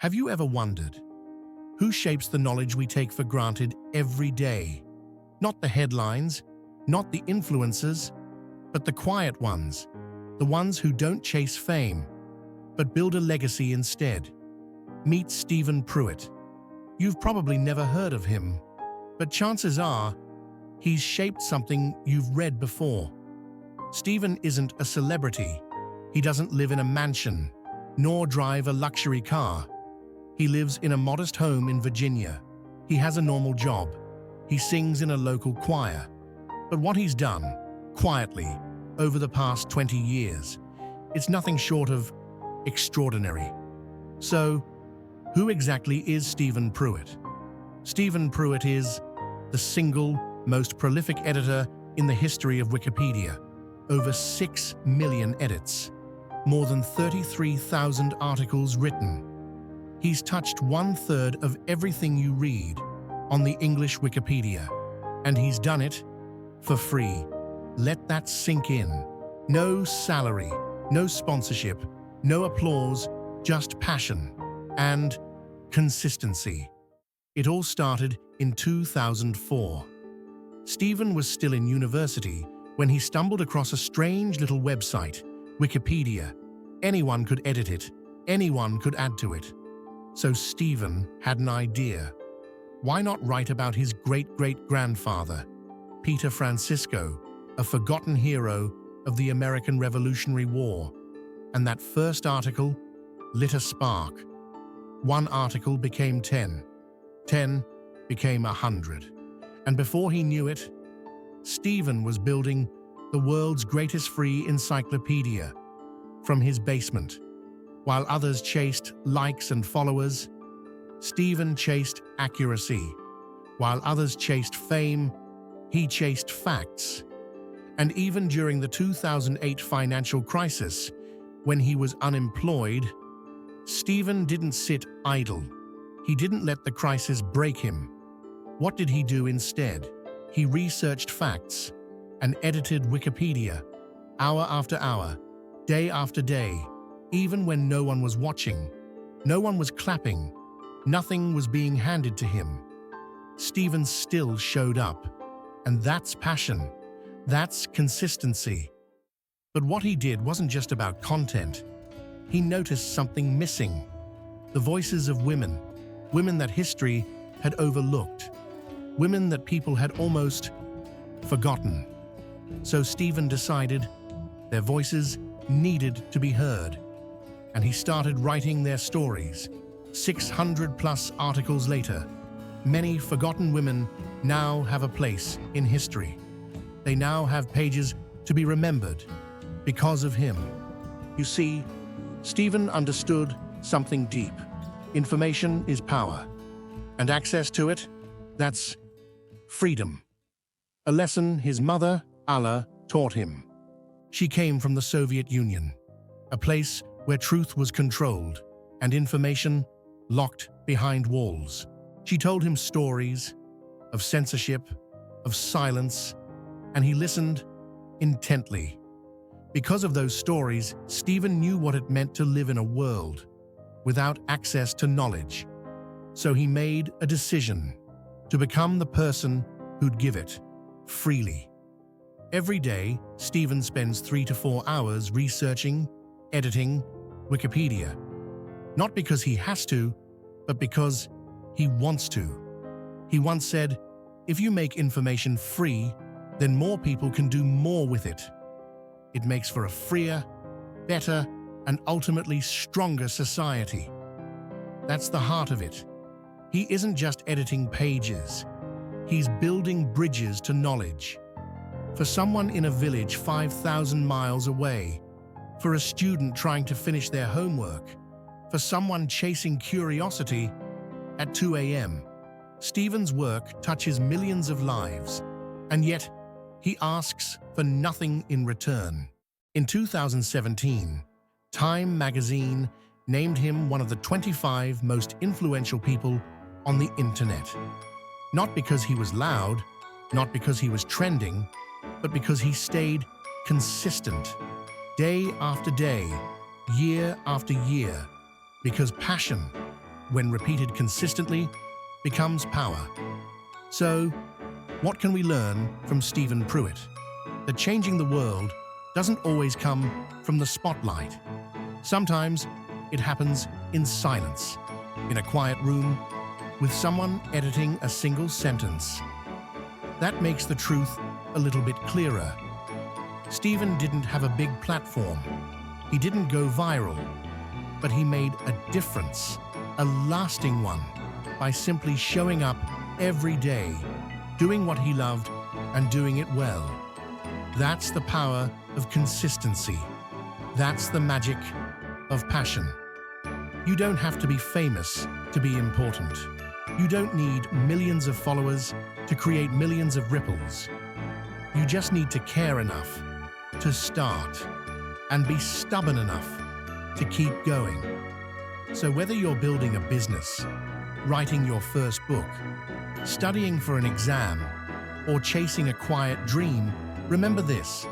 Have you ever wondered who shapes the knowledge we take for granted every day? Not the headlines, not the influencers, but the quiet ones, the ones who don't chase fame, but build a legacy instead. Meet Stephen Pruitt. You've probably never heard of him, but chances are he's shaped something you've read before. Stephen isn't a celebrity. He doesn't live in a mansion, nor drive a luxury car. He lives in a modest home in Virginia. He has a normal job. He sings in a local choir. But what he's done, quietly, over the past 20 years, it's nothing short of extraordinary. So, who exactly is Stephen Pruitt? Stephen Pruitt is the single most prolific editor in the history of Wikipedia. Over 6 million edits, more than 33,000 articles written. He's touched 1/3 of everything you read on the English Wikipedia, and he's done it for free. Let that sink in. No salary, no sponsorship, no applause, just passion and consistency. It all started in 2004. Stephen was still in university when he stumbled across a strange little website, Wikipedia. Anyone could edit it, anyone could add to it. So Stephen had an idea. Why not write about his great-great-grandfather, Peter Francisco, a forgotten hero of the American Revolutionary War? And that first article lit a spark. One article became 10. 10 became 100. And before he knew it, Stephen was building the world's greatest free encyclopedia from his basement. While others chased likes and followers, Stephen chased accuracy. While others chased fame, he chased facts. And even during the 2008 financial crisis, when he was unemployed, Stephen didn't sit idle. He didn't let the crisis break him. What did he do instead? He researched facts and edited Wikipedia, hour after hour, day after day, even when no one was watching, no one was clapping, nothing was being handed to him. Stephen still showed up. And that's passion. That's consistency. But what he did wasn't just about content. He noticed something missing. The voices of women, women that history had overlooked, women that people had almost forgotten. So Stephen decided their voices needed to be heard. And he started writing their stories. 600+ articles later, many forgotten women now have a place in history. They now have pages to be remembered because of him. You see, Stephen understood something deep. Information is power, and access to it, that's freedom. A lesson his mother, Alla, taught him. She came from the Soviet Union, a place where truth was controlled and information locked behind walls. She told him stories of censorship, of silence, and he listened intently. Because of those stories, Stephen knew what it meant to live in a world without access to knowledge. So he made a decision to become the person who'd give it freely. Every day, Stephen spends 3 to 4 hours researching, editing Wikipedia. Not because he has to, but because he wants to. He once said, "If you make information free, then more people can do more with it. It makes for a freer, better, and ultimately stronger society." That's the heart of it. He isn't just editing pages. He's building bridges to knowledge. For someone in a village 5,000 miles away, for a student trying to finish their homework, for someone chasing curiosity at 2 a.m., Stephen's work touches millions of lives, and yet he asks for nothing in return. In 2017, Time magazine named him one of the 25 most influential people on the internet. Not because he was loud, not because he was trending, but because he stayed consistent, day after day, year after year, because passion, when repeated consistently, becomes power. So, what can we learn from Stephen Pruitt? That changing the world doesn't always come from the spotlight. Sometimes it happens in silence, in a quiet room, with someone editing a single sentence. That makes the truth a little bit clearer. Stephen didn't have a big platform. He didn't go viral, but he made a difference, a lasting one, by simply showing up every day, doing what he loved and doing it well. That's the power of consistency. That's the magic of passion. You don't have to be famous to be important. You don't need millions of followers to create millions of ripples. You just need to care enough to start and be stubborn enough to keep going. So whether you're building a business, writing your first book, studying for an exam, or chasing a quiet dream, remember this: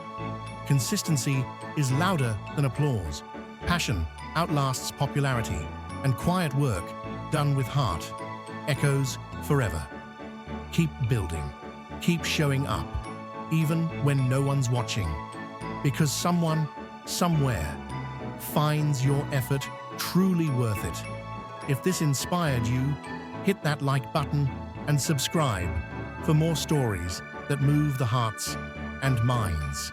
consistency is louder than applause. Passion outlasts popularity, and quiet work done with heart echoes forever. Keep building, keep showing up, even when no one's watching, because someone, somewhere, finds your effort truly worth it. If this inspired you, hit that like button and subscribe for more stories that move the hearts and minds.